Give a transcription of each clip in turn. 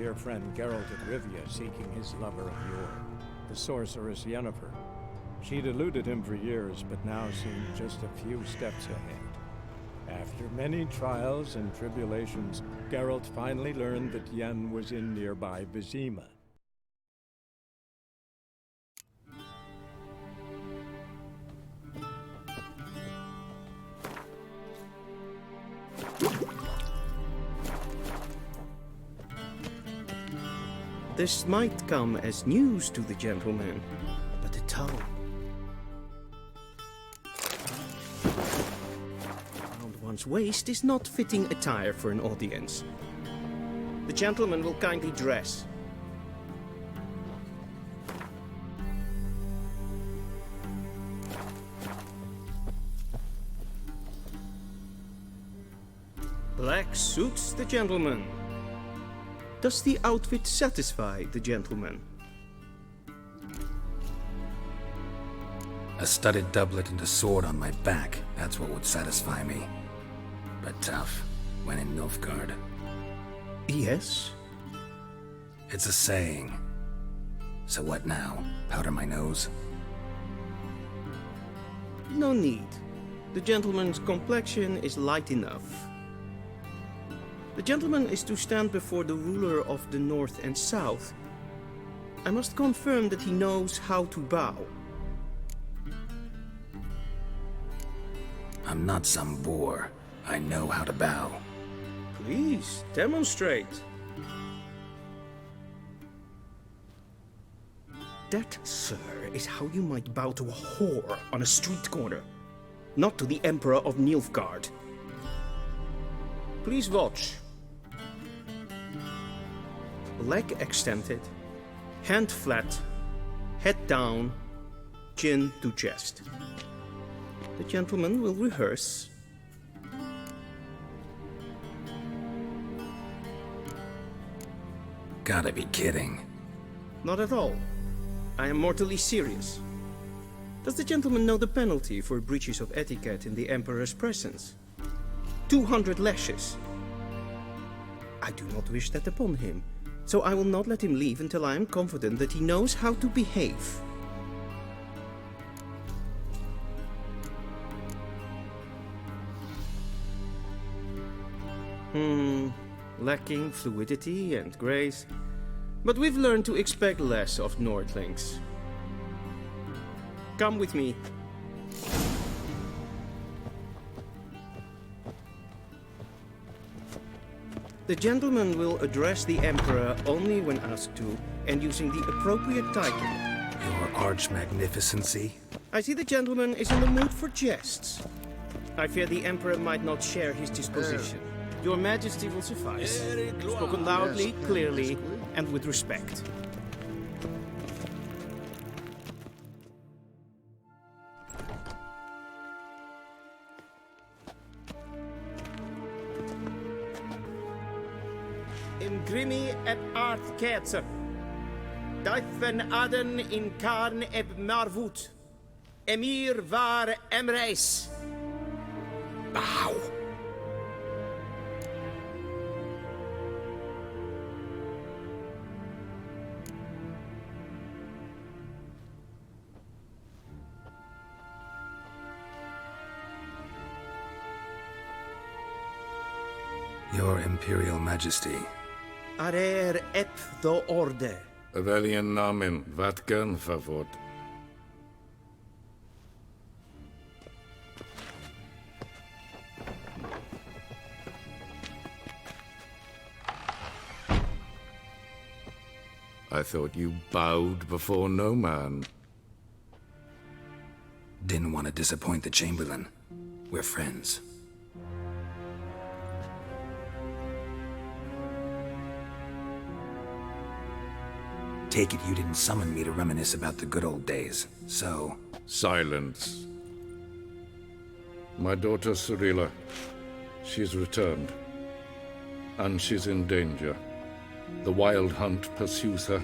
dear friend Geralt of Rivia seeking his lover of yore, the sorceress Yennefer. She'd eluded him for years, but now seemed just a few steps ahead. After many trials and tribulations, Geralt finally learned that Yen was in nearby Vizima. This might come as news to the gentleman, but the tone. Around one's waist is not fitting attire for an audience. The gentleman will kindly dress. Black suits the gentleman. Does the outfit satisfy the gentleman? A studded doublet and a sword on my back, that's what would satisfy me. But tough, when in Nilfgaard. Yes? It's a saying. So what now? Powder my nose? No need. The gentleman's complexion is light enough. The gentleman is to stand before the ruler of the North and South. I must confirm that he knows how to bow. I'm not some boor. I know how to bow. Please, demonstrate. That, sir, is how you might bow to a whore on a street corner, not to the Emperor of Nilfgaard. Please watch. Leg extended, hand flat, head down, chin to chest. The gentleman will rehearse. Gotta be kidding. Not at all. I am mortally serious. Does the gentleman know the penalty for breaches of etiquette in the Emperor's presence? 200 lashes. I do not wish that upon him, so I will not let him leave until I am confident that he knows how to behave. Lacking fluidity and grace, but we've learned to expect less of Nordlings. Come with me. The gentleman will address the Emperor only when asked to, and using the appropriate title. Your arch-magnificency? I see the gentleman is in the mood for jests. I fear the Emperor might not share his disposition. Your Majesty will suffice. Spoken loudly, clearly, and with respect. In grimi et art ketzer. Duifen aden in karn eb marvoet. Emir var emreis. Bow! Your Imperial Majesty. Arer ep the orde. Weljen namen, wat kan favort? I thought you bowed before no man. Didn't want to disappoint the Chamberlain. We're friends. Take it you didn't summon me to reminisce about the good old days, so... Silence. My daughter Cirilla, she's returned. And she's in danger. The Wild Hunt pursues her.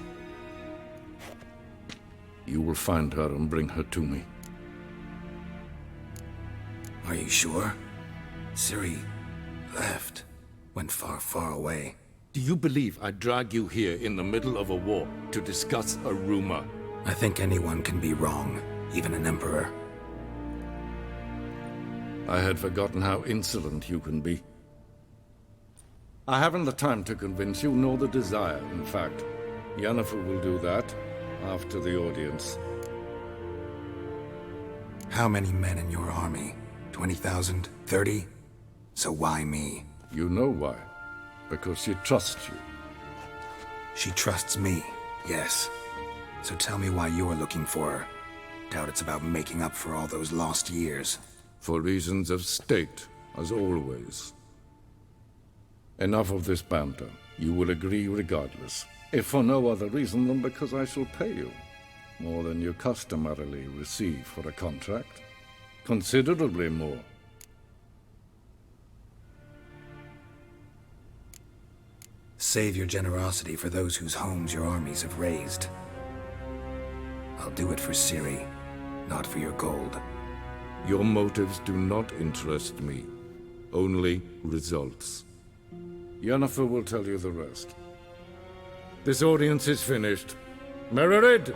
You will find her and bring her to me. Are you sure? Ciri left. Went far, far away. Do you believe I drag you here in the middle of a war to discuss a rumor? I think anyone can be wrong, even an emperor. I had forgotten how insolent you can be. I haven't the time to convince you, nor the desire, in fact. Yennefer will do that after the audience. How many men in your army? 20,000? 30? So why me? You know why. Because she trusts you. She trusts me, yes. So tell me why you're looking for her. Doubt it's about making up for all those lost years. For reasons of state, as always. Enough of this banter. You will agree regardless. If for no other reason than because I shall pay you. More than you customarily receive for a contract. Considerably more. Save your generosity for those whose homes your armies have razed. I'll do it for Ciri, not for your gold. Your motives do not interest me. Only results. Yennefer will tell you the rest. This audience is finished. Mererid!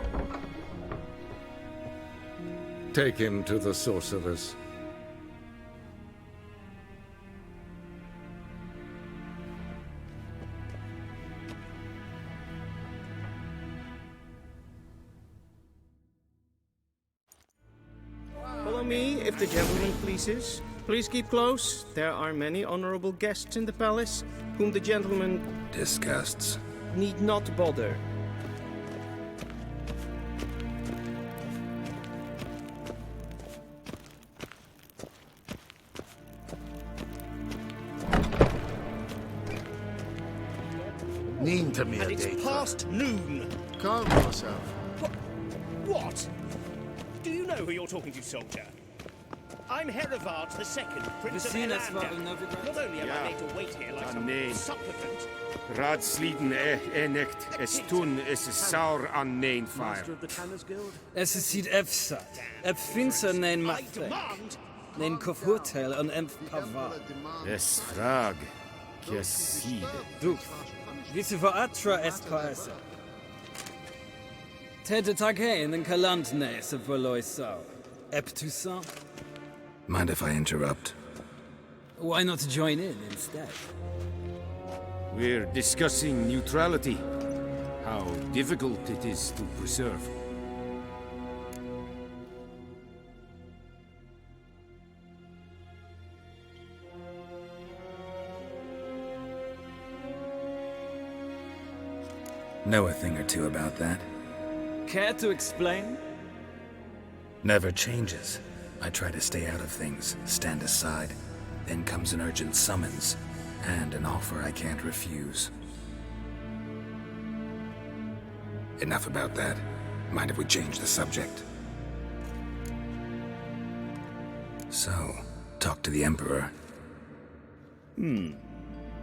Take him to the sorceress. Follow me, if the gentleman pleases. Please keep close. There are many honorable guests in the palace, whom the gentleman Disgusts. need not bother. Neen to me, And it's past noon. Calm yourself. What? Do you know who you're talking to, soldier? I'm Herivard II, Prince of Elander. Not only am I made to wait here like some nee. supplicant, Raadsliden nicht. Es tun, es ist sauer an mijn fire. Es is siet efsat. Ep finser nein I mathek. demand Nein kofurteil an empf pava. Es frag. Keside. Du. Wisse voor atra espaese. Tete taghein en kalant nese verloi sau. Ep Toussaint. Mind if I interrupt? Why not join in instead? We're discussing neutrality. How difficult it is to preserve. Know a thing or two about that. Care to explain? Never changes. I try to stay out of things, stand aside. Then comes an urgent summons, and an offer I can't refuse. Enough about that. Mind if we change the subject? So, talk to the Emperor.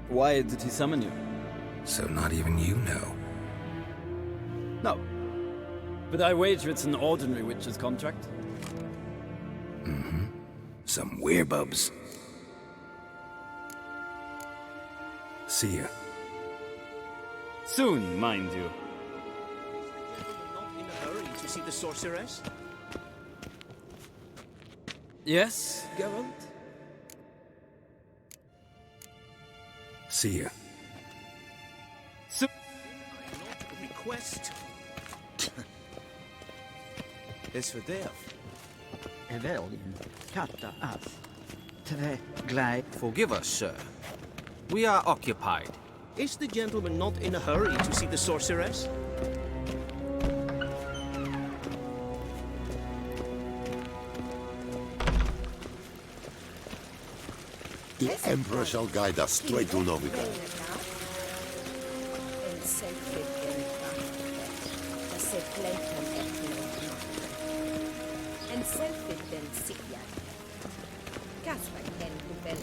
Why did he summon you? So not even you know. No. But I wager it's an ordinary witch's contract. Some werebubs. See ya. Soon, mind you. Not in a hurry to see the sorceress. Yes, Geralt? See ya. So Request. Es fördärv. Evelyn, katta af. Tre glide. Forgive us, sir. We are occupied. Is the gentleman not in a hurry to see the sorceress? The Emperor shall guide us straight to Novigrad.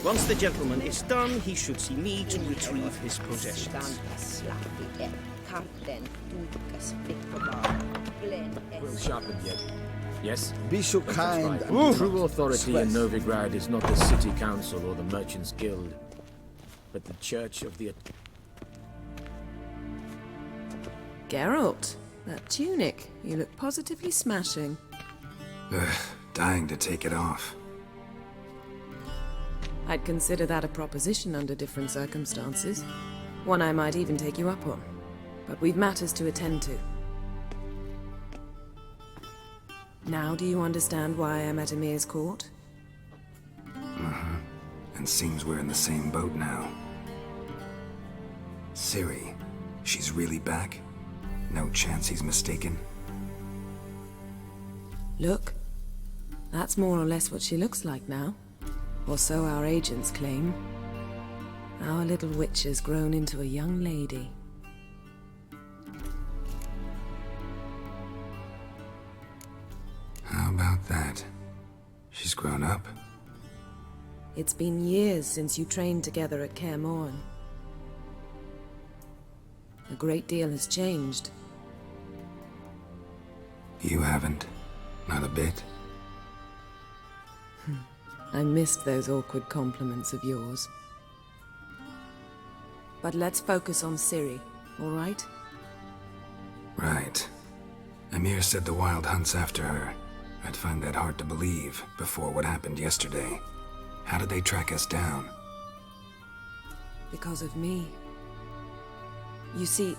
Once the gentleman is done, he should see me to retrieve his possessions. Well sharpened yet. Yes? Be so kind. True authority in Novigrad is not the city council or the merchants' guild, but the church of the... Geralt, that tunic. You look positively smashing. Ugh, dying to take it off. I'd consider that a proposition under different circumstances. One I might even take you up on. But we've matters to attend to. Now do you understand why I'm at Emir's court? Mm-hmm. And seems we're in the same boat now. Ciri, she's really back? No chance he's mistaken? Look, that's more or less what she looks like now. Or so our agents claim. Our little witch has grown into a young lady. How about that? She's grown up? It's been years since you trained together at Kaer Morhen. A great deal has changed. You haven't? Not a bit? I missed those awkward compliments of yours. But let's focus on Ciri, all right? Right. Emir said the Wild Hunt's after her. I'd find that hard to believe before what happened yesterday. How did they track us down? Because of me. You see,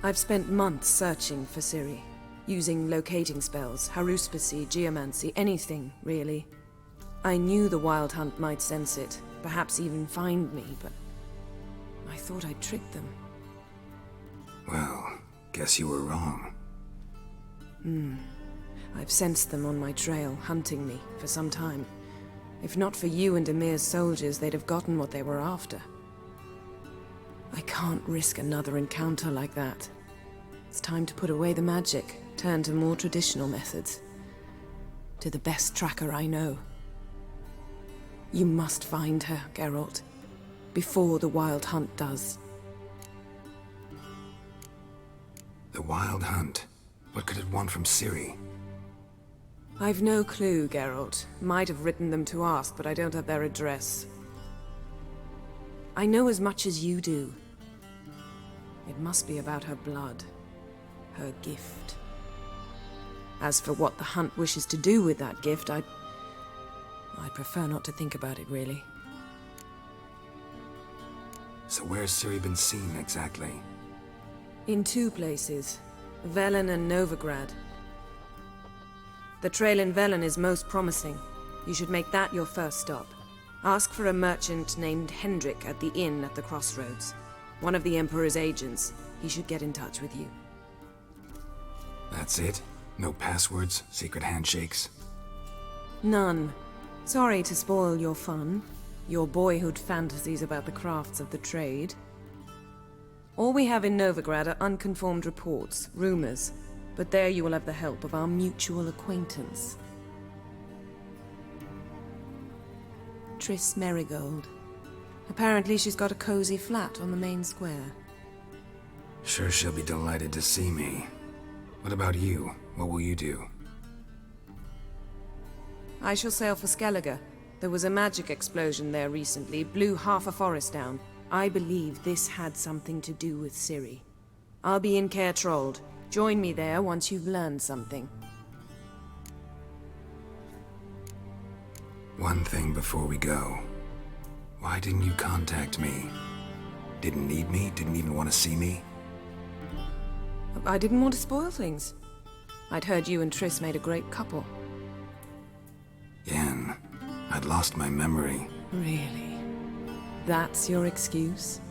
I've spent months searching for Ciri, using locating spells, haruspicy, geomancy, anything, really. I knew the Wild Hunt might sense it, perhaps even find me, but I thought I'd tricked them. Well, guess you were wrong. I've sensed them on my trail, hunting me, for some time. If not for you and Emir's soldiers, they'd have gotten what they were after. I can't risk another encounter like that. It's time to put away the magic, turn to more traditional methods. To the best tracker I know. You must find her, Geralt, before the Wild Hunt does. The Wild Hunt? What could it want from Ciri? I've no clue, Geralt. Might have written them to ask, but I don't have their address. I know as much as you do. It must be about her blood. Her gift. As for what the Hunt wishes to do with that gift, I'd prefer not to think about it, really. So where's Ciri been seen, exactly? In two places. Velen and Novigrad. The trail in Velen is most promising. You should make that your first stop. Ask for a merchant named Hendrik at the inn at the crossroads. One of the Emperor's agents. He should get in touch with you. That's it? No passwords? Secret handshakes? None. Sorry to spoil your fun. Your boyhood fantasies about the crafts of the trade. All we have in Novigrad are unconfirmed reports, rumors. But there you will have the help of our mutual acquaintance. Triss Merigold. Apparently she's got a cozy flat on the main square. Sure she'll be delighted to see me. What about you? What will you do? I shall sail for Skellige. There was a magic explosion there recently, blew half a forest down. I believe this had something to do with Ciri. I'll be in Caer Trold. Join me there once you've learned something. One thing before we go. Why didn't you contact me? Didn't need me? Didn't even want to see me? I didn't want to spoil things. I'd heard you and Triss made a great couple. Yen, I'd lost my memory. Really? That's your excuse?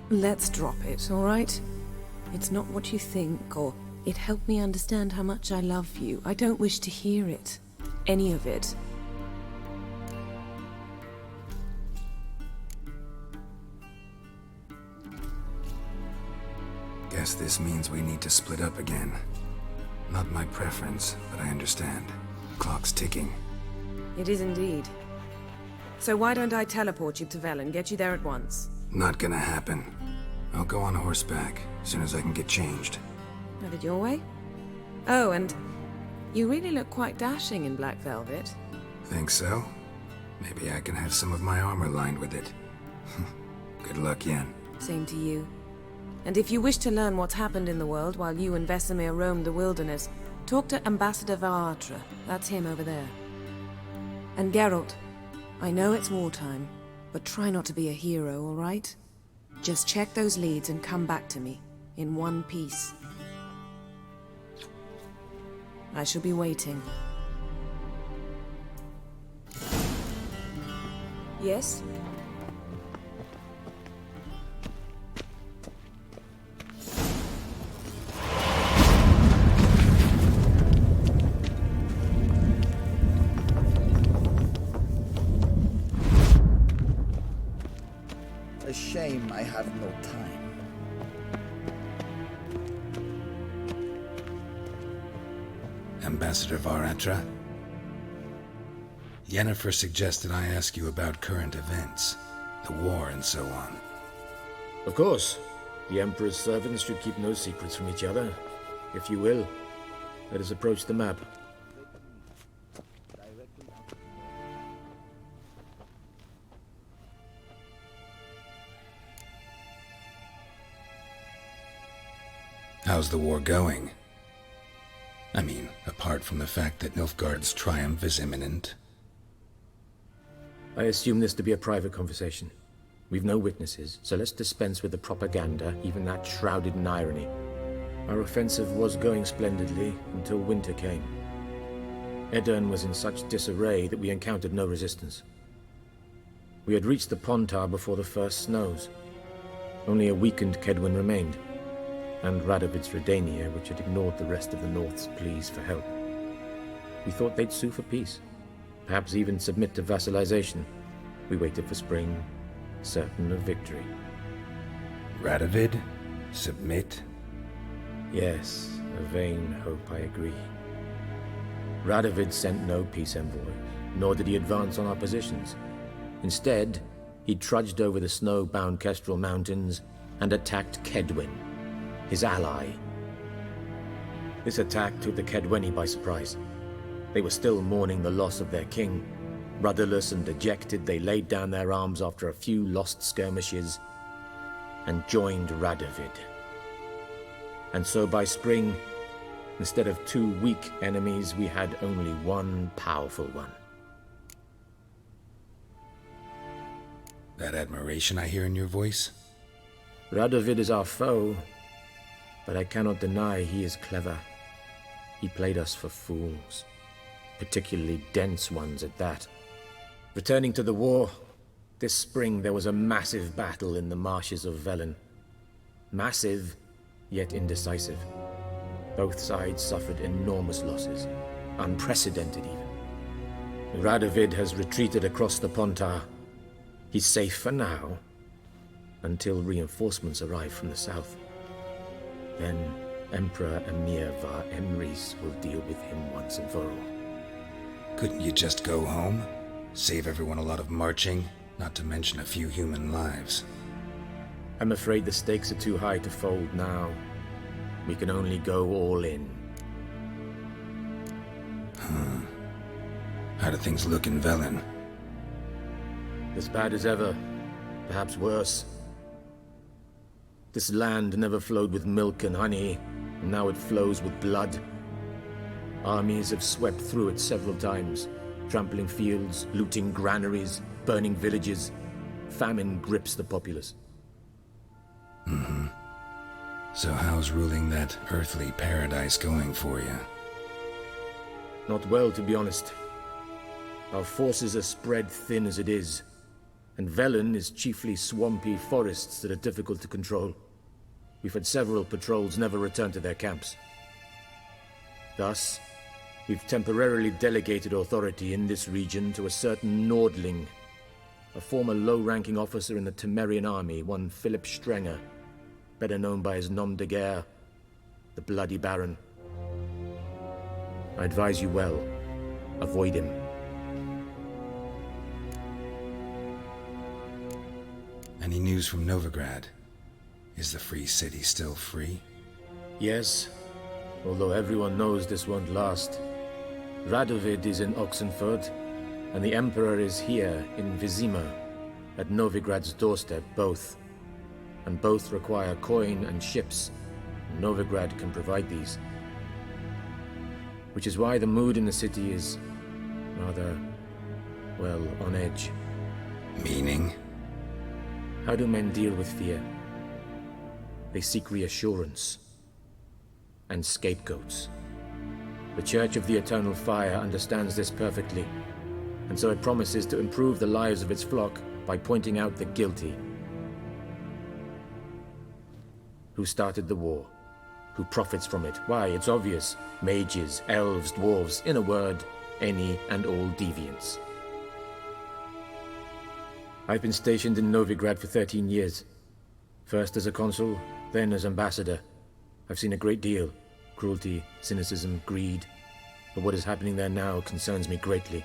Let's drop it, all right? It's not what you think, or it helped me understand how much I love you. I don't wish to hear it. Any of it. Guess this means we need to split up again. Not my preference, but I understand. Clock's ticking. It is indeed. So why don't I teleport you to Velen, get you there at once? Not gonna happen. I'll go on horseback, as soon as I can get changed. Have it your way? Oh, and you really look quite dashing in black velvet. Think so? Maybe I can have some of my armor lined with it. Good luck, Yen. Same to you. And if you wish to learn what's happened in the world while you and Vesemir roamed the wilderness, talk to Ambassador Varatra. That's him over there. And Geralt, I know it's wartime, but try not to be a hero, all right? Just check those leads and come back to me, in one piece. I shall be waiting. Yes? A shame I have no time. Ambassador Varatra? Yennefer suggested I ask you about current events, the war and so on. Of course. The Emperor's servants should keep no secrets from each other. If you will, let us approach the map. How's the war going? I mean, apart from the fact that Nilfgaard's triumph is imminent. I assume this to be a private conversation. We've no witnesses, so let's dispense with the propaganda, even that shrouded in irony. Our offensive was going splendidly until winter came. Edirn was in such disarray that we encountered no resistance. We had reached the Pontar before the first snows. Only a weakened Kedwin remained, and Radovid's Redania, which had ignored the rest of the North's pleas for help. We thought they'd sue for peace, perhaps even submit to vassalization. We waited for spring, certain of victory. Radovid? Submit? Yes, a vain hope, I agree. Radovid sent no peace envoy, nor did he advance on our positions. Instead, he trudged over the snow-bound Kestrel Mountains and attacked Kedwin, his ally. This attack took the Kedweni by surprise. They were still mourning the loss of their king. Rudderless and dejected, they laid down their arms after a few lost skirmishes and joined Radovid. And so by spring, instead of 2 weak enemies, we had only one powerful one. That admiration I hear in your voice? Radovid is our foe, but I cannot deny he is clever. He played us for fools, particularly dense ones at that. Returning to the war, this spring there was a massive battle in the marshes of Velen. Massive, yet indecisive. Both sides suffered enormous losses, unprecedented even. Radovid has retreated across the Pontar. He's safe for now, until reinforcements arrive from the south. Then Emperor Emir var Emrys will deal with him once and for all. Couldn't you just go home? Save everyone a lot of marching, not to mention a few human lives. I'm afraid the stakes are too high to fold now. We can only go all in. How do things look in Velen? As bad as ever, perhaps worse. This land never flowed with milk and honey, and now it flows with blood. Armies have swept through it several times, trampling fields, looting granaries, burning villages. Famine grips the populace. So how's ruling that earthly paradise going for you? Not well, to be honest. Our forces are spread thin as it is, and Velen is chiefly swampy forests that are difficult to control. We've had several patrols never return to their camps. Thus, we've temporarily delegated authority in this region to a certain Nordling, a former low-ranking officer in the Temerian army, one Philip Strenger, better known by his nom de guerre, the Bloody Baron. I advise you well, avoid him. Any news from Novigrad? Is the free city still free? Yes, although everyone knows this won't last. Radovid is in Oxenfurt, and the Emperor is here in Vizima, at Novigrad's doorstep both. and both require coin and ships. Novigrad can provide these. Which is why the mood in the city is rather, well, on edge. Meaning? How do men deal with fear? They seek reassurance and scapegoats. The Church of the Eternal Fire understands this perfectly, and so it promises to improve the lives of its flock by pointing out the guilty. Who started the war? Who profits from it? Why, it's obvious. Mages, elves, dwarves, in a word, any and all deviants. I've been stationed in Novigrad for 13 years. First as a consul, then as ambassador. I've seen a great deal. Cruelty, cynicism, greed. But what is happening there now concerns me greatly.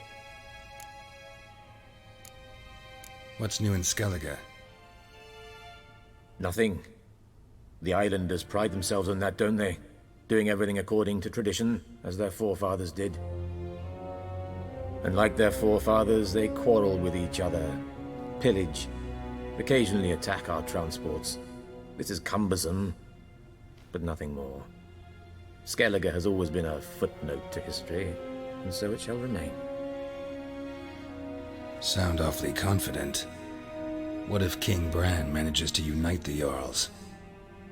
What's new in Skellige? Nothing. The islanders pride themselves on that, don't they? Doing everything according to tradition, as their forefathers did. And like their forefathers, they quarrel with each other, pillage, occasionally attack our transports. This is cumbersome, but nothing more. Skellige has always been a footnote to history, and so it shall remain. Sound awfully confident. What if King Bran manages to unite the Jarls?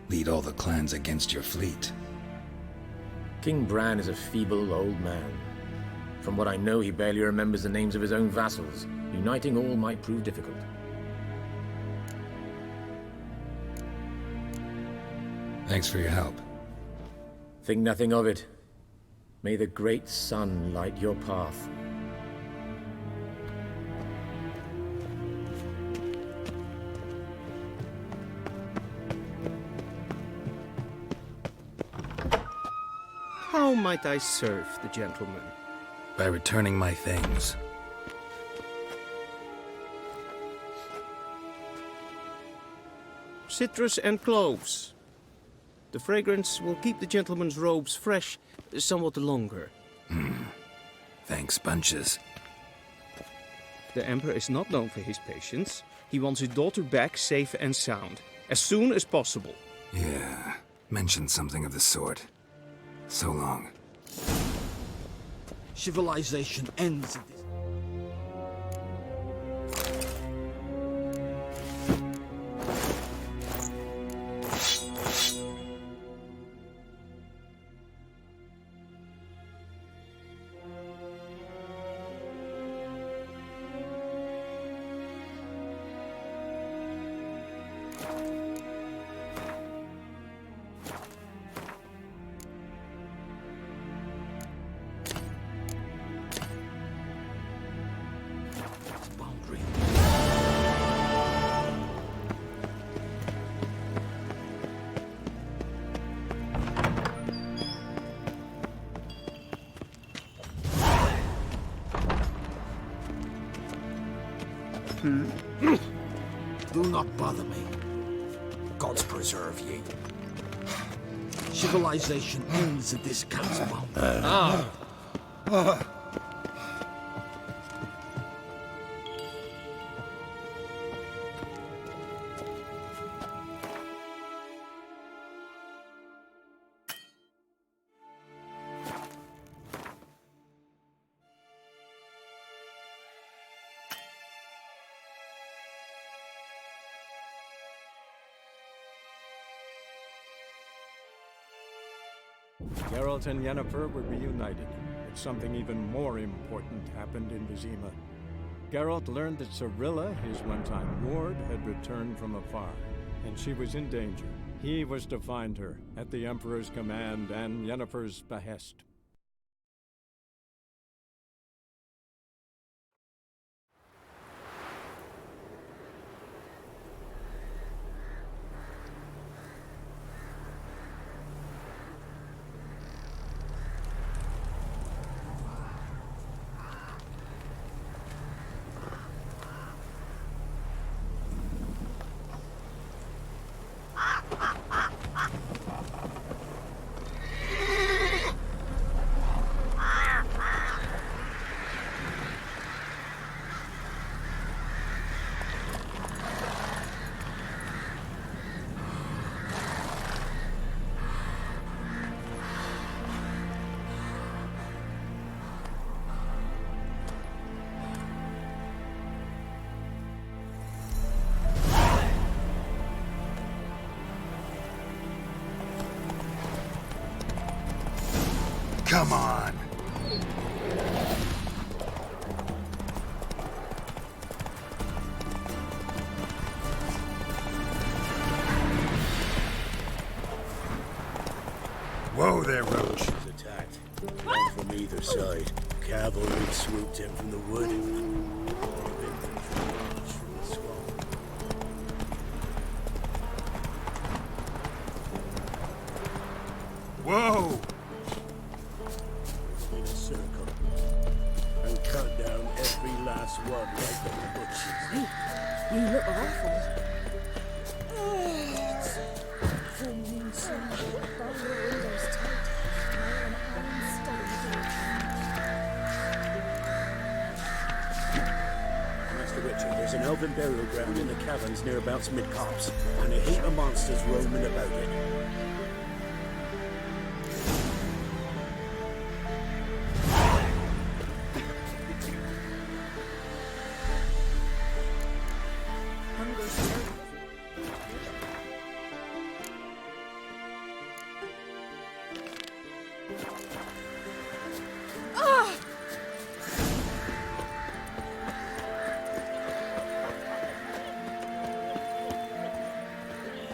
Lead all the clans against your fleet? King Bran is a feeble old man. From what I know, he barely remembers the names of his own vassals. Uniting all might prove difficult. Thanks for your help. Think nothing of it. May the great sun light your path. How might I serve the gentleman? By returning my things. Citrus and cloves. The fragrance will keep the gentleman's robes fresh somewhat longer. Thanks, bunches. The Emperor is not known for his patience. He wants his daughter back safe and sound, as soon as possible. Yeah, mentioned something of the sort. So long. Civilization ends at this. Do not bother me. Gods preserve ye. Civilization ends at this count's boundary. Geralt and Yennefer were reunited, but something even more important happened in Vizima. Geralt learned that Cirilla, his one-time ward, had returned from afar, and she was in danger. He was to find her, at the Emperor's command and Yennefer's behest. Come on. Whoa there, Roach. Attacked. One from either side. Cavalry swooped in from the wood. Whoa! In a circle. And cut down every last one like the butchers. You look awful. Master Witcher, there's an elven burial ground in the caverns nearabouts mid-copse, and a heap of monsters roaming about it.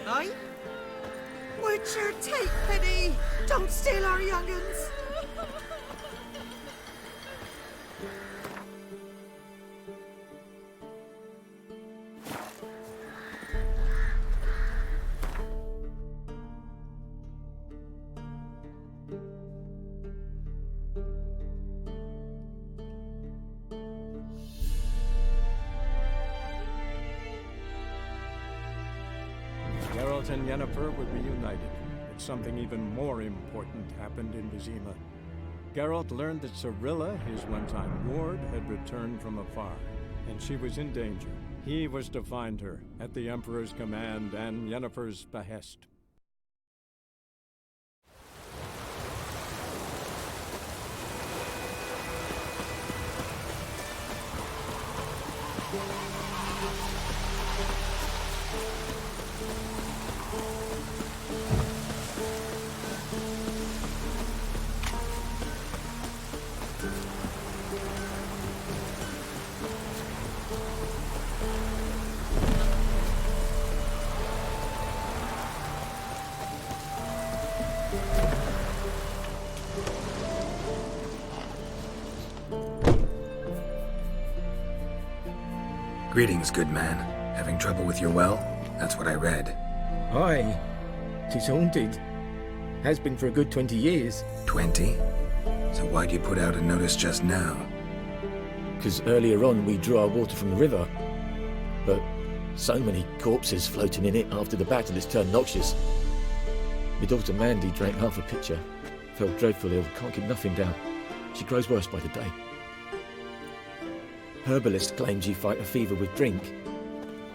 Aye? Witcher, take pity! Don't steal our young'uns! Geralt and Yennefer were reunited, but something even more important happened in Vizima. Geralt learned that Cirilla, his one-time ward, had returned from afar, and she was in danger. He was to find her, at the Emperor's command and Yennefer's behest. Greetings, good man. Having trouble with your well? That's what I read. Aye. 'Tis haunted. Has been for a good 20 years. 20? So why'd you put out a notice just now? 'Cause earlier on we drew our water from the river. But so many corpses floating in it after the battle it's turned noxious. My daughter Mandy drank half a pitcher. Felt dreadful ill, can't keep nothing down. She grows worse by the day. Herbalist claims you fight a fever with drink.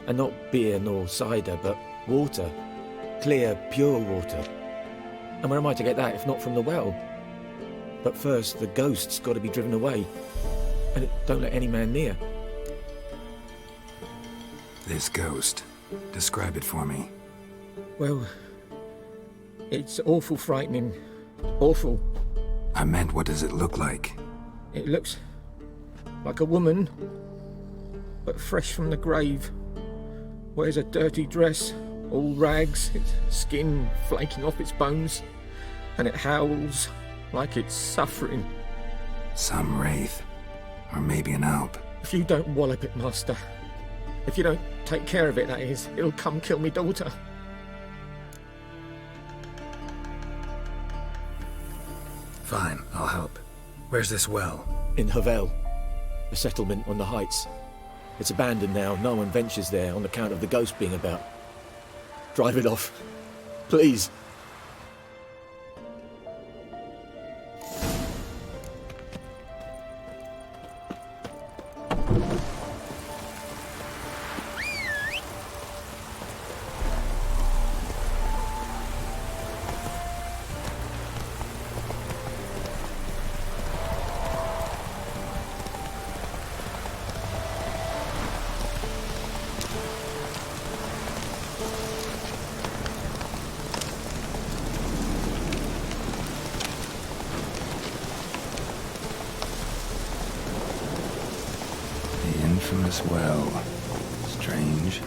And not beer nor cider, but water. Clear, pure water. And where am I to get that if not from the well? But first, the ghost's got to be driven away. And it don't let any man near. This ghost. Describe it for me. Well, it's awful frightening. Awful. I meant, what does it look like? It looks like a woman, but fresh from the grave. Wears a dirty dress, all rags, its skin flaking off its bones, and it howls like it's suffering. Some wraith. Or maybe an alp. If you don't wallop it, Master, if you don't take care of it, that is, it'll come kill me daughter. Fine, I'll help. Where's this well? In Havel, a settlement on the heights. It's abandoned now, no one ventures there on account of the ghost being about. Drive it off, please. this well. Strange.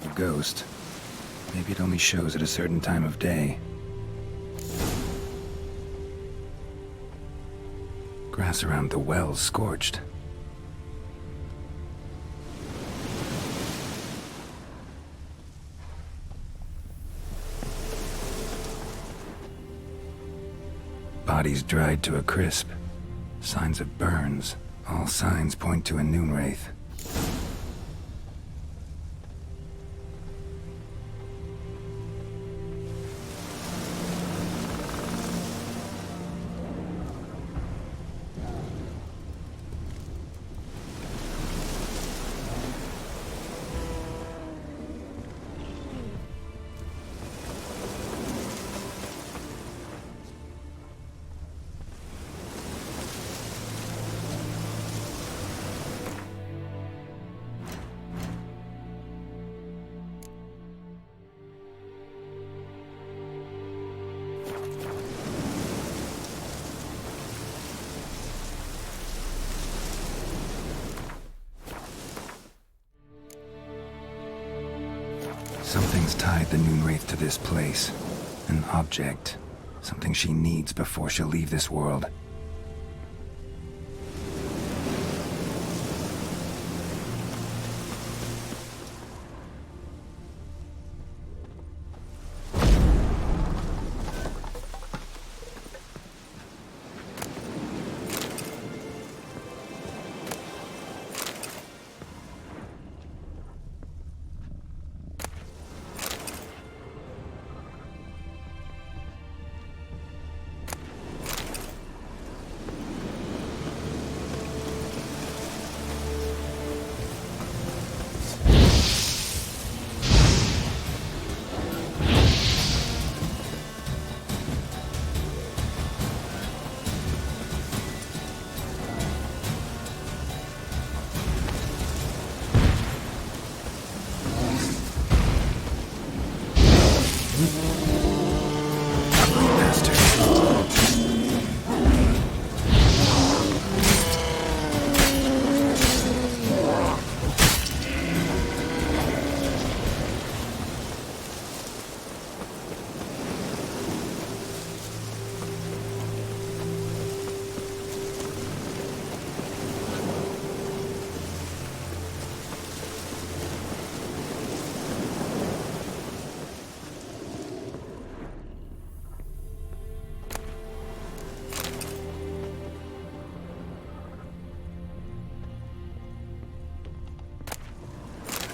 A ghost. Maybe it only shows at a certain time of day. Grass around the well's scorched. Bodies dried to a crisp. Signs of burns. All signs point to a noon wraith. Something's tied the Noon Wraith to this place. An object. Something she needs before she'll leave this world.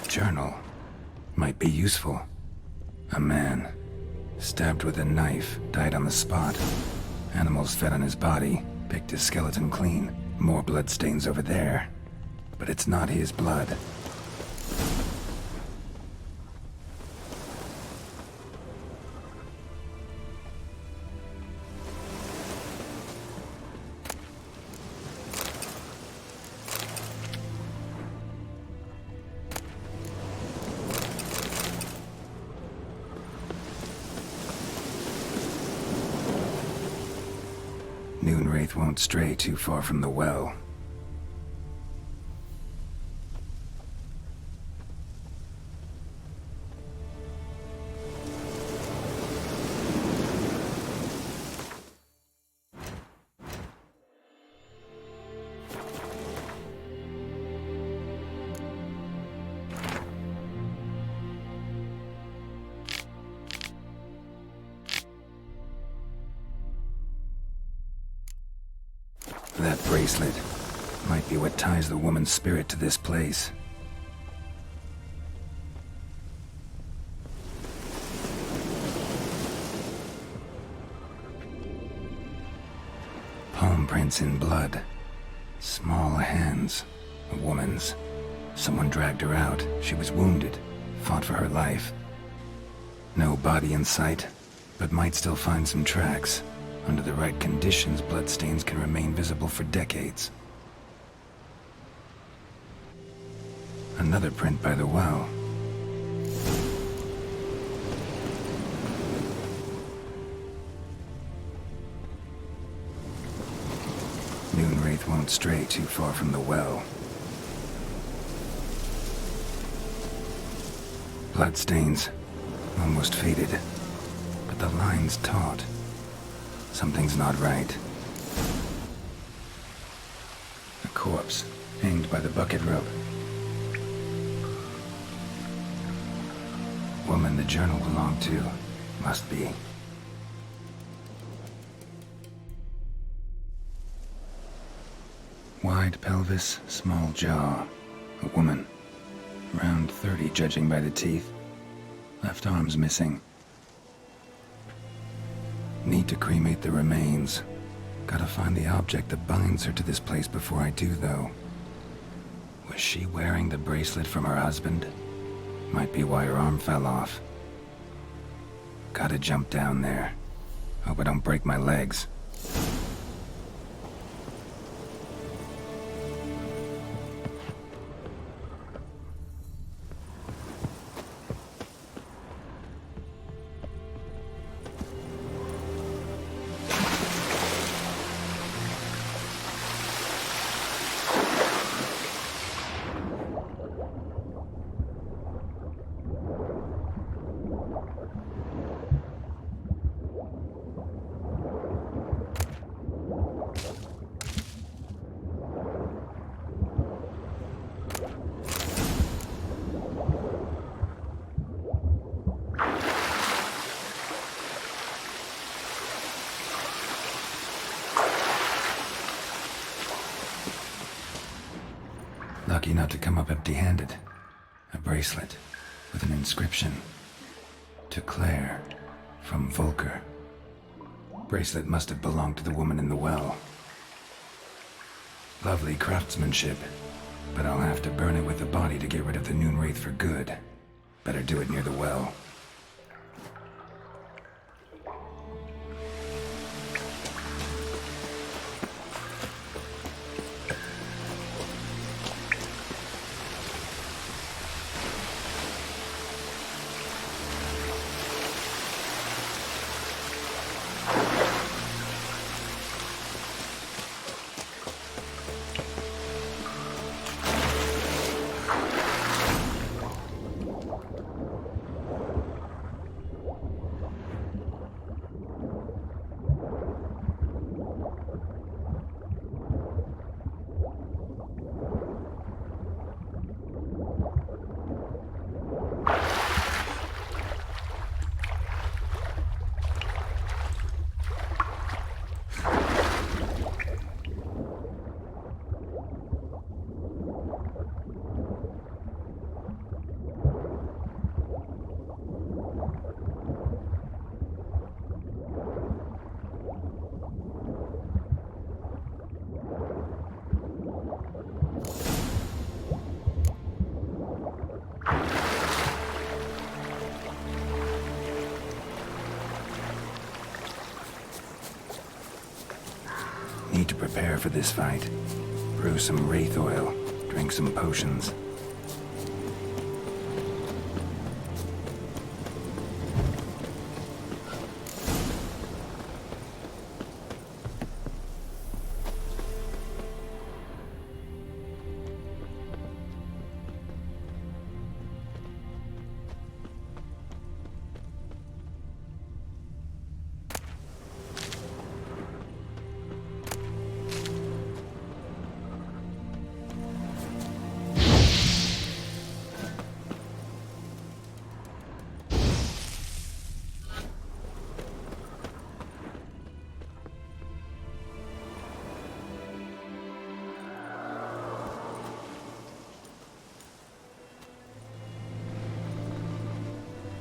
Journal. Might be useful. A man. Stabbed with a knife, died on the spot. Animals fed on his body, picked his skeleton clean. More bloodstains over there. But it's not his blood. Noon Wraith won't stray too far from the well. That bracelet might be what ties the woman's spirit to this place. Palm prints in blood. Small hands. A woman's. Someone dragged her out. She was wounded. Fought for her life. No body in sight, but might still find some tracks. Under the right conditions, bloodstains can remain visible for decades. Another print by the well. path won't stray too far from the well. Bloodstains, almost faded, but the line's taut. Something's not right. A corpse, hanged by the bucket rope. Woman the journal belonged to, must be. Wide pelvis, small jaw. A woman. Around 30, judging by the teeth. Left arm's missing. Need to cremate the remains. Gotta find the object that binds her to this place before I do, though. Was she wearing the bracelet from her husband? Might be why her arm fell off. Gotta jump down there. Hope I don't break my legs. Lucky not to come up empty-handed. A bracelet with an inscription. To Claire, from Volker. Bracelet must have belonged to the woman in the well. Lovely craftsmanship, but I'll have to burn it with the body to get rid of the Noon Wraith for good. Better do it near the well. Need to prepare for this fight. Brew some wraith oil, drink some potions.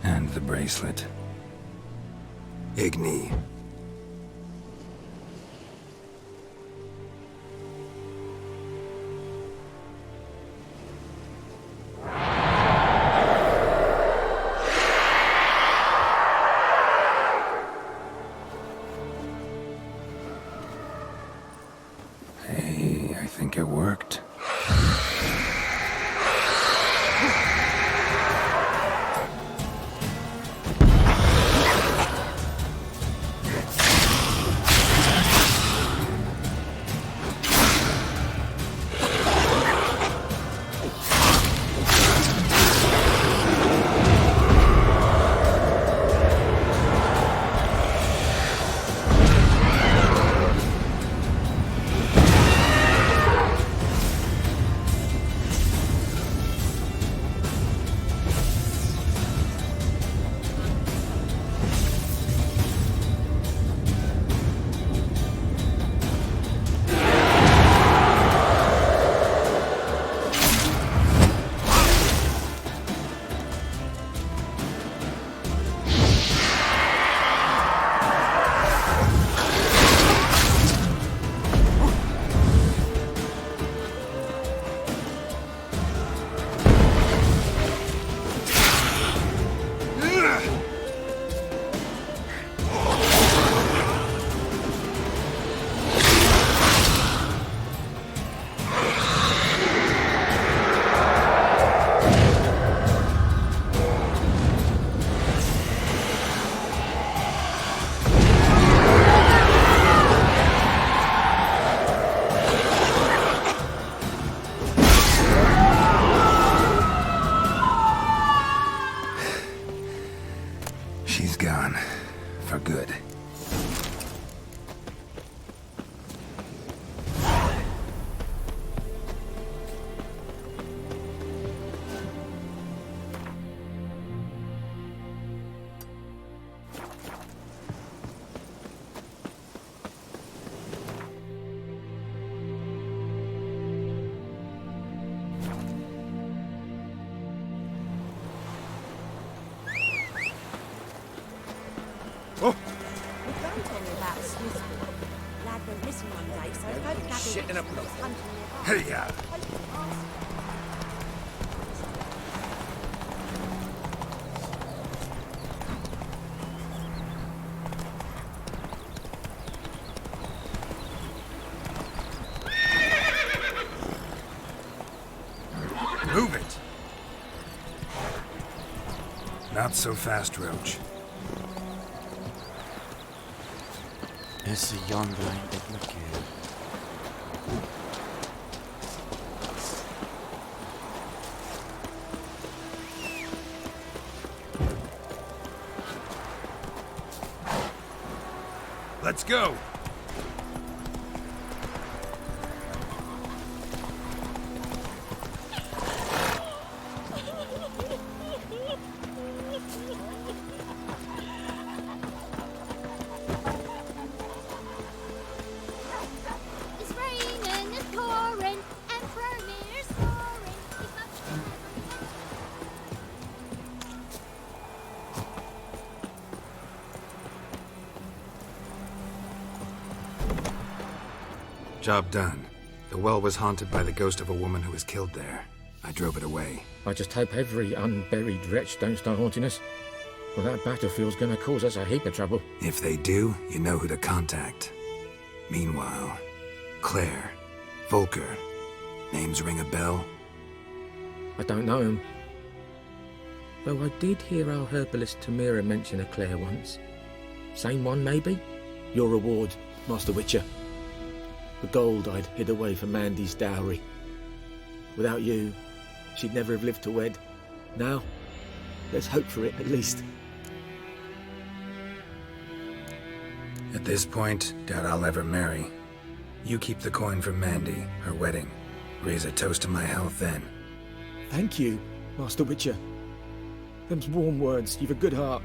And the bracelet. Igni. Hey, I think it worked. Your grand told me about a Swiss boy. Lad went missing one day, so both gathered shit in a was hunting nearby. Hey, yeah. Move it! Not so fast, Roach. Esse yonder ain't that looking. Let's go! Job done. The well was haunted by the ghost of a woman who was killed there. I drove it away. I just hope every unburied wretch don't start haunting us. Well, that battlefield's gonna cause us a heap of trouble. If they do, you know who to contact. Meanwhile, Claire, Volker, names ring a bell? I don't know him. Though I did hear our herbalist Tamira mention a Claire once. Same one, maybe? Your reward, Master Witcher. The gold I'd hid away for Mandy's dowry. Without you, she'd never have lived to wed. Now, let's hope for it, at least. At this point, doubt I'll ever marry. You keep the coin for Mandy, her wedding. Raise a toast to my health then. Thank you, Master Witcher. Them's warm words, you've a good heart.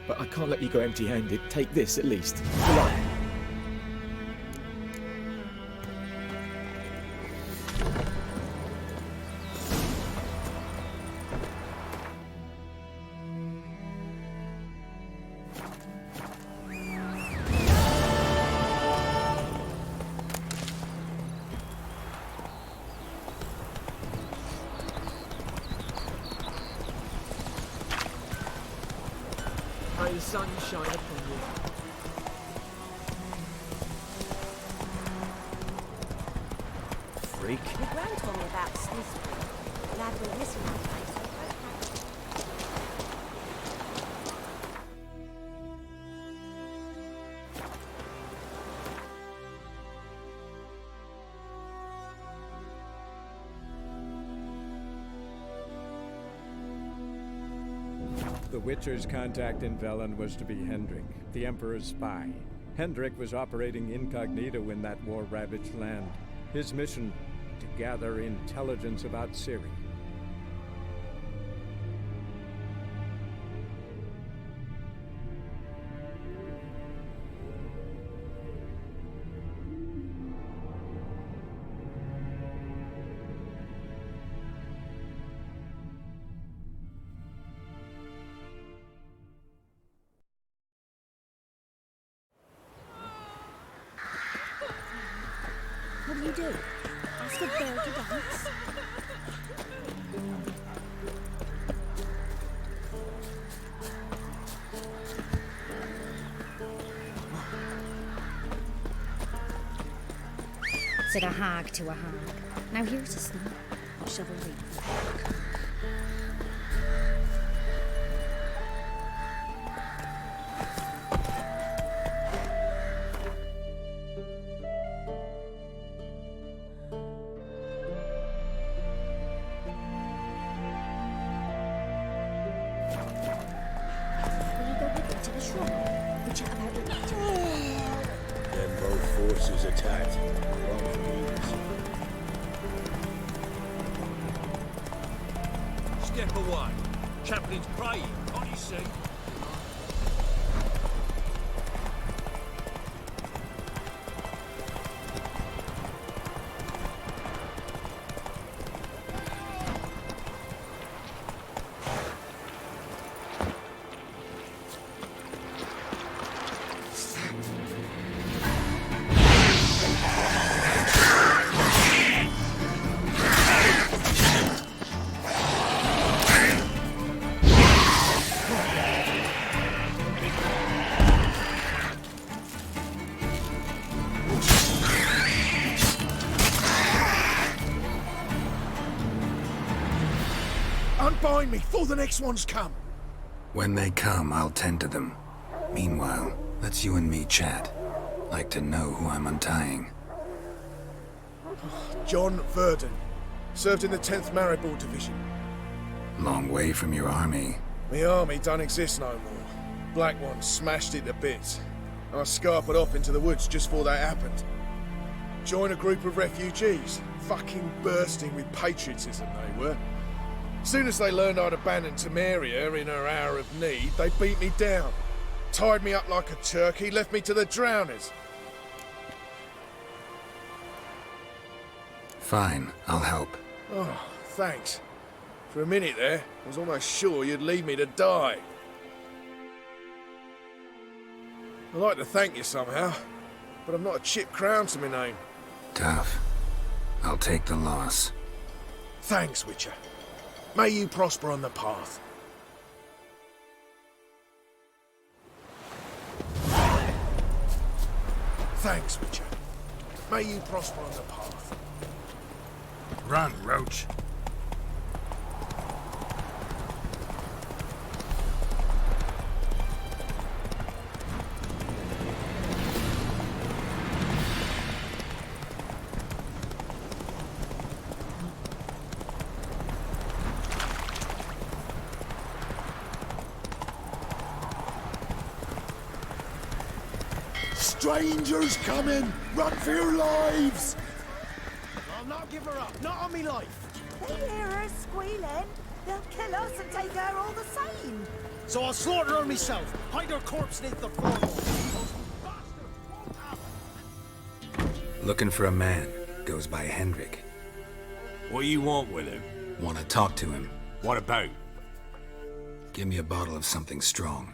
But I can't let you go empty-handed. Take this, at least. Good luck. May the sun shine upon you. Freak. Your grand told me about a Swiss boy. Lad went missing one day, so both gathered. The Witcher's contact in Velen was to be Hendrik, the Emperor's spy. Hendrik was operating incognito in that war-ravaged land. His mission, to gather intelligence about Ciri. What do you do? Ask a bear to dance? Said a hag to a hag. Now here's a snap. I'll shovel leaf. Then both forces attacked. Wrong means. Step away. Chaplain's praying, can't you see? Unbind me before the next ones come. When they come, I'll tend to them. Meanwhile, let's you and me chat. Like to know who I'm untying. John Verdon. Served in the 10th Maribor Division. Long way from your army. The army don't exist no more. Black Ones smashed it to bits. I scarpered off into the woods just before that happened. Joined a group of refugees. Fucking bursting with patriotism they were. Soon as they learned I'd abandoned Temeria in her hour of need, they beat me down. Tied me up like a turkey, left me to the drowners. Fine, I'll help. Oh, thanks. For a minute there, I was almost sure you'd leave me to die. I'd like to thank you somehow, but I've not a chip crown to my name. Tough. I'll take the loss. Thanks, Witcher. May you prosper on the path. Thanks, Witcher. May you prosper on the path. Run, Roach. Strangers coming! Run for your lives! I'll not give her up, not on me life. They hear her squealing. They'll kill us and take her all the same. So I'll slaughter her myself, hide her corpse beneath the floorboard. Looking for a man. Goes by Hendrik. What do you want with him? Want to talk to him. What about? Give me a bottle of something strong.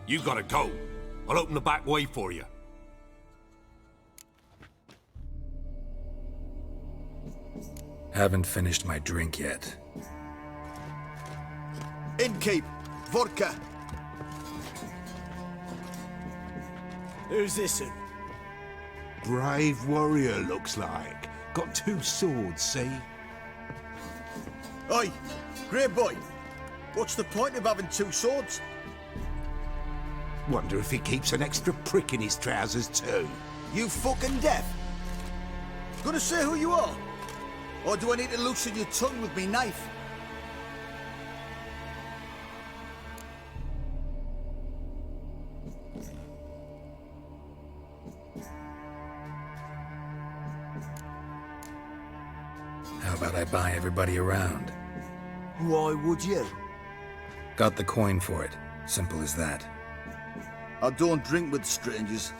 You gotta go. I'll open the back way for you. Haven't finished my drink yet. Innkeep! Vodka! Who's this in? Brave warrior, looks like. Got 2 swords, see? Oi, grey boy. What's the point of having 2 swords? Wonder if he keeps an extra prick in his trousers too. You fucking deaf? Gonna say who you are? Or do I need to loosen your tongue with me knife? How about I buy everybody around? Why would you? Got the coin for it. Simple as that. I don't drink with strangers.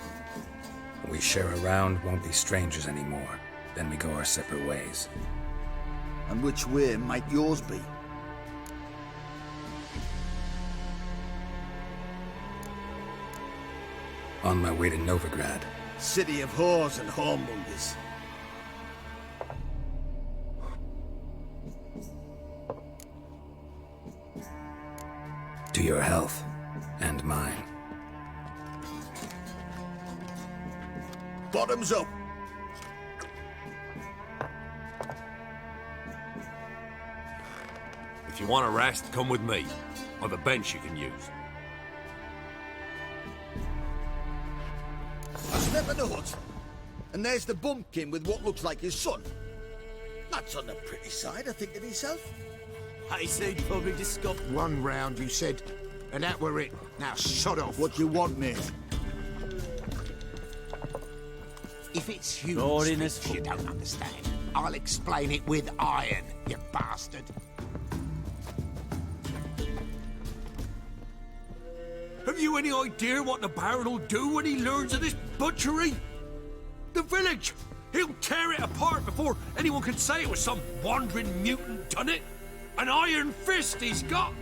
We share around, won't be strangers anymore. Then we go our separate ways. And which way might yours be? On my way to Novigrad. City of whores and whoremongers. To your health. And mine. Bottoms up! If you want a rest, come with me. I've a bench you can use. I step in the hut, and there's the bumpkin with what looks like his son. That's on the pretty side, I think to myself. I said you probably just got 1 round, you said. And that were it. Now shut off. What you want, mate? If it's human speech you don't understand, I'll explain it with iron, you bastard. Have you any idea what the Baron will do when he learns of this butchery? The village! He'll tear it apart before anyone can say it was some wandering mutant done it. An iron fist he's got!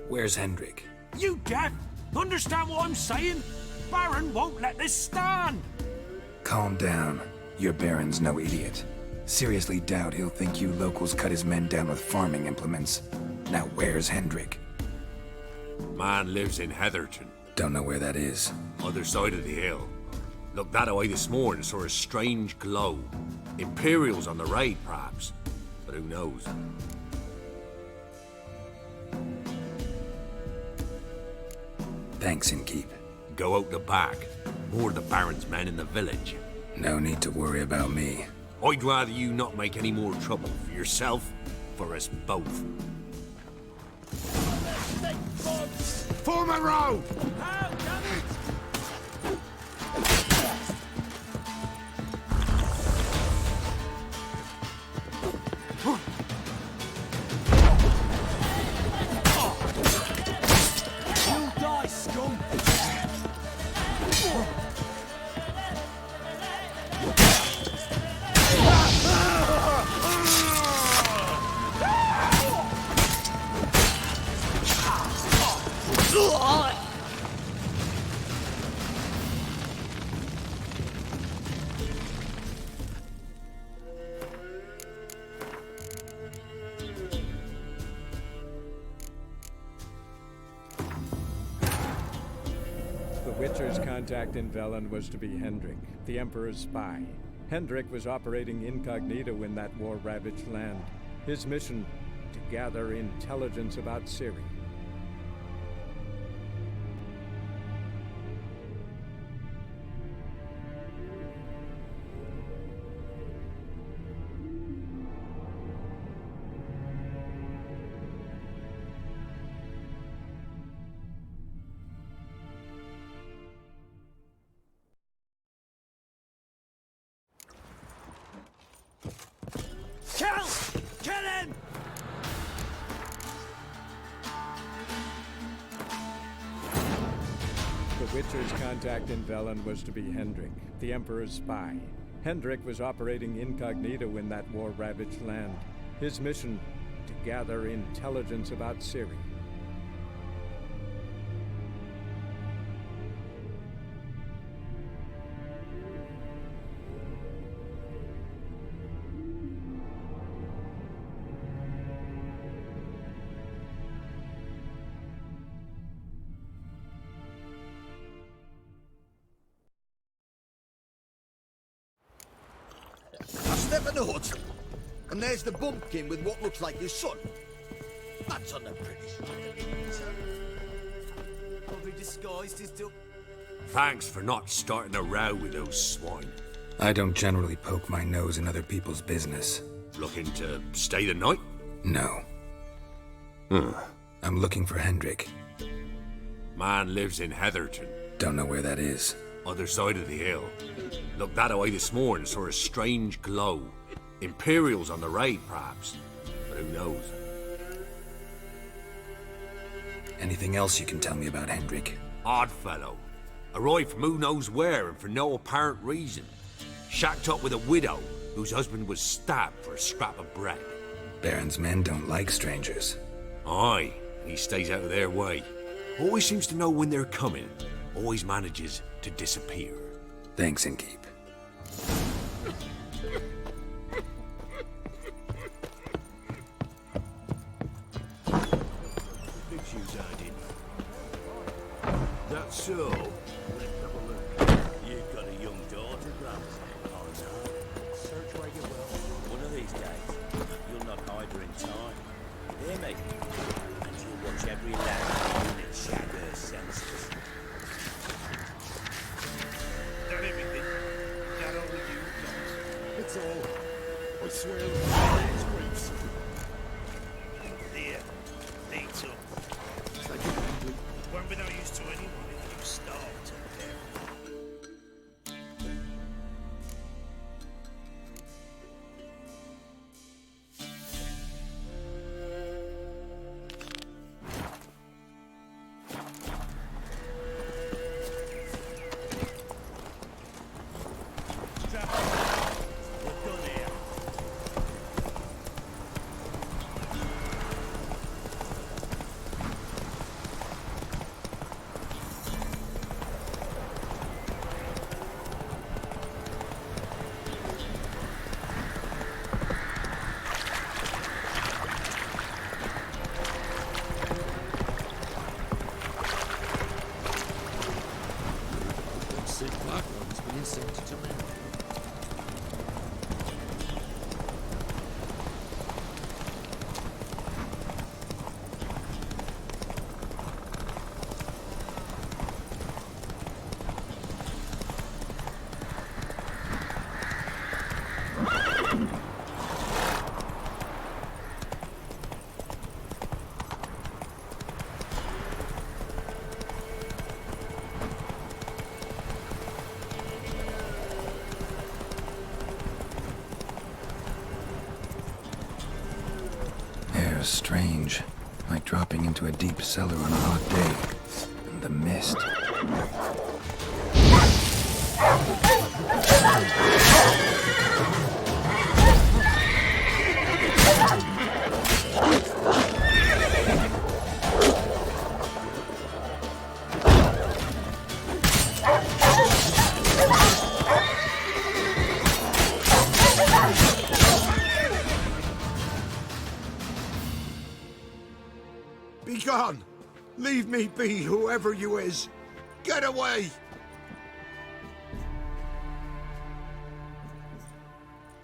Where's Hendrik? You deaf? Understand what I'm saying? Baron won't let this stand! Calm down. Your Baron's no idiot. Seriously doubt he'll think you locals cut his men down with farming implements. Now where's Hendrik? Man lives in Heatherton. Don't know where that is. Other side of the hill. Looked that away this morning, saw a strange glow. Imperials on the raid, perhaps. But who knows? Thanks, Innkeep. Go out the back. More of the Baron's men in the village. No need to worry about me. I'd rather you not make any more trouble for yourself, for us both. Form a row! Witcher's contact in Velen was to be Hendrik, the Emperor's spy. Hendrik was operating incognito in that war-ravaged land. His mission, to gather intelligence about Ciri. Kill him! The Witcher's contact in Velen was to be Hendrik, the Emperor's spy. Hendrik was operating incognito in that war-ravaged land. His mission, to gather intelligence about Ciri. Step in the hut, and there's the bumpkin with what looks like his son. That's on the pretty side. Probably disguised as duck. Thanks for not starting a row with those swine. I don't generally poke my nose in other people's business. Looking to stay the night? No. I'm looking for Hendrik. Man lives in Heatherton. Don't know where that is. Other side of the hill. Looked that away this morning, saw a strange glow. Imperials on the raid, perhaps. But who knows? Anything else you can tell me about Hendrik? Odd fellow. Arrived from who knows where and for no apparent reason. Shacked up with a widow whose husband was stabbed for a scrap of bread. Baron's men don't like strangers. Aye, he stays out of their way. Always seems to know when they're coming. Always manages to disappear. Thanks, Innkeep. Big shoes I did. That's so. You've got a young daughter, Grams. Oh no. Search where you will. One of these days, you'll not hide her in time. Hear me? And you'll watch every lad unit shag her senseless. Not everything. Not all you guys. It's all. I swear to God, it's griefs. There. Neat up. Won't be no use to anyone if you starve to death. was strange, like dropping into a deep cellar on a hot day. And the mist. Be gone! Leave me be, whoever you is! Get away!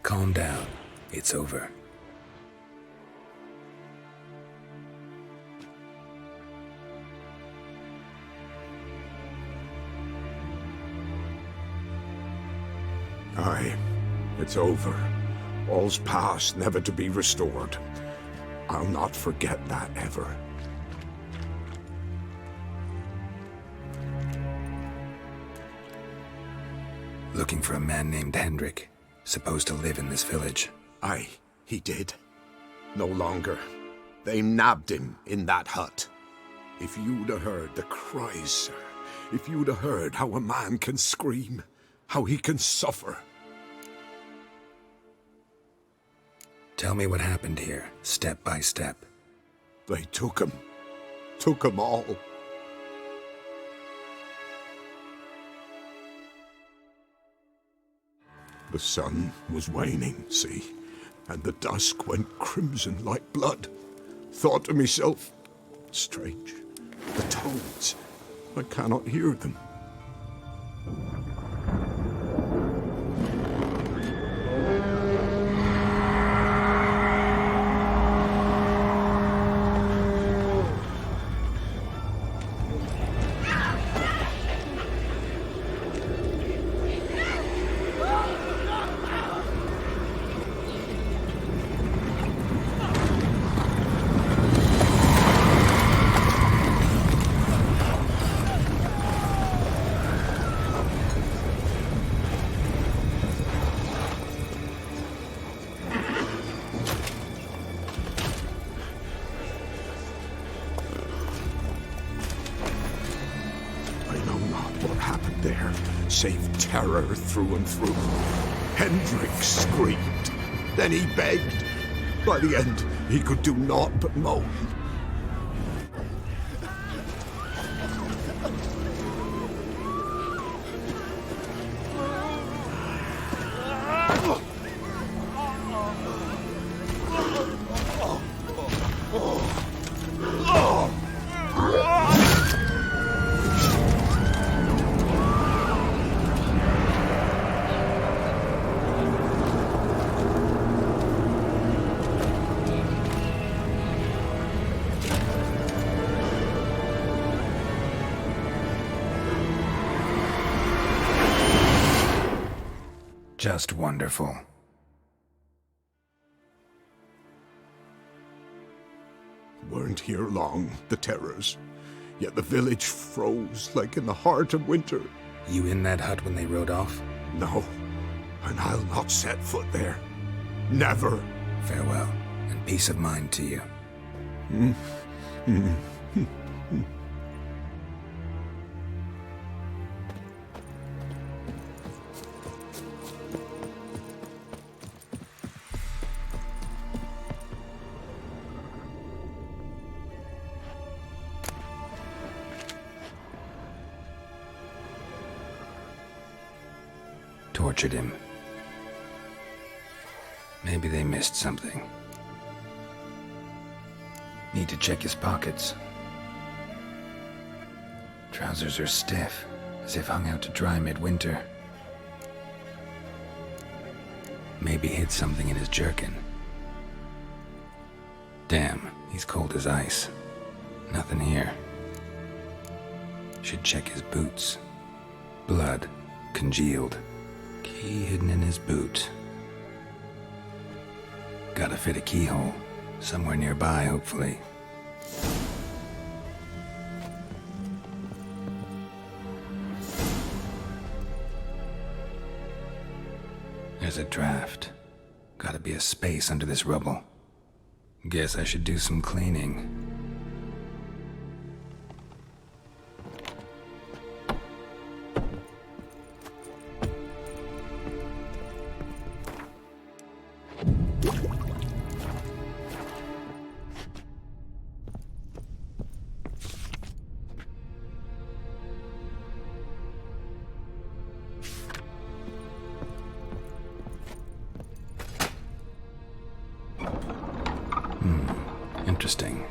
Calm down. It's over. Aye, it's over. All's past, never to be restored. I'll not forget that ever. Looking for a man named Hendrik, supposed to live in this village. Aye, he did. No longer. They nabbed him in that hut. If you'd have heard the cries, sir, if you'd have heard how a man can scream, how he can suffer. Tell me what happened here, step by step. They took him all. The sun was waning, see, and the dusk went crimson like blood. Thought to myself, strange, the toads, I cannot hear them. Save terror through and through. Hendrik screamed. Then he begged. By the end, he could do naught but moan. Just wonderful. Weren't here long, the terrors. Yet the village froze like in the heart of winter. You in that hut when they rode off? No, and I'll not set foot there. Never. Farewell, and peace of mind to you. Tortured him. Maybe they missed something. Need to check his pockets. Trousers are stiff, as if hung out to dry midwinter. Maybe hid something in his jerkin. Damn, he's cold as ice. Nothing here. Should check his boots. Blood, congealed. Key hidden in his boot. Gotta fit a keyhole. Somewhere nearby, hopefully. There's a draft. Gotta be a space under this rubble. Guess I should do some cleaning. Interesting.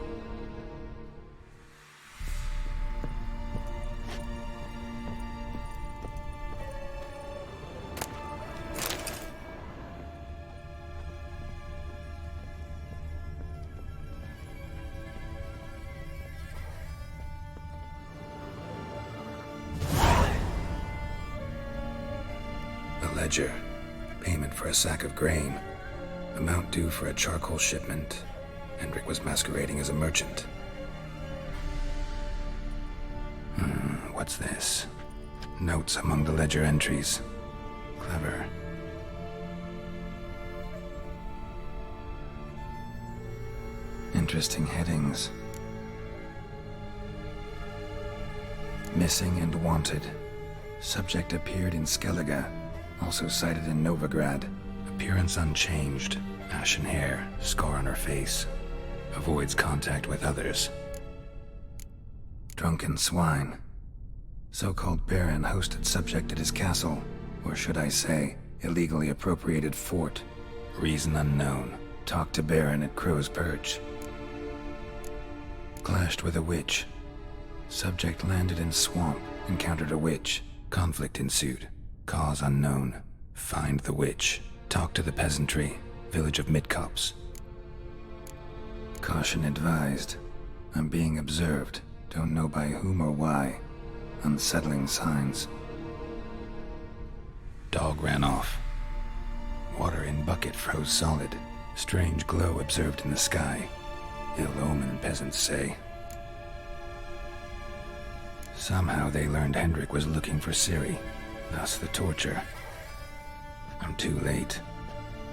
A ledger. Payment for a sack of grain. Amount due for a charcoal shipment. Hendrik was masquerading as a merchant. What's this? Notes among the ledger entries. Clever. Interesting headings. Missing and wanted. Subject appeared in Skellige. Also sighted in Novigrad. Appearance unchanged. Ashen hair. Scar on her face. Avoids contact with others. Drunken swine. So-called baron hosted subject at his castle, or should I say, illegally appropriated fort. Reason unknown. Talked to baron at Crow's Perch. Clashed with a witch. Subject landed in swamp, encountered a witch. Conflict ensued. Cause unknown. Find the witch. Talk to the peasantry. Village of Midcopse. Caution advised. I'm being observed. Don't know by whom or why. Unsettling signs. Dog ran off. Water in bucket froze solid. Strange glow observed in the sky. Ill omen, peasants say. Somehow they learned Hendrik was looking for Ciri. Thus the torture. I'm too late.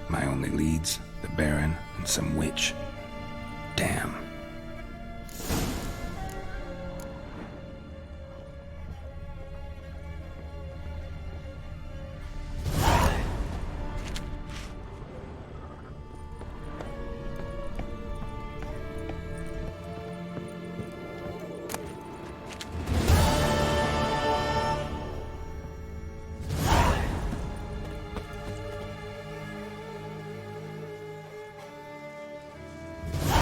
My only leads, the Baron and some witch. Damn.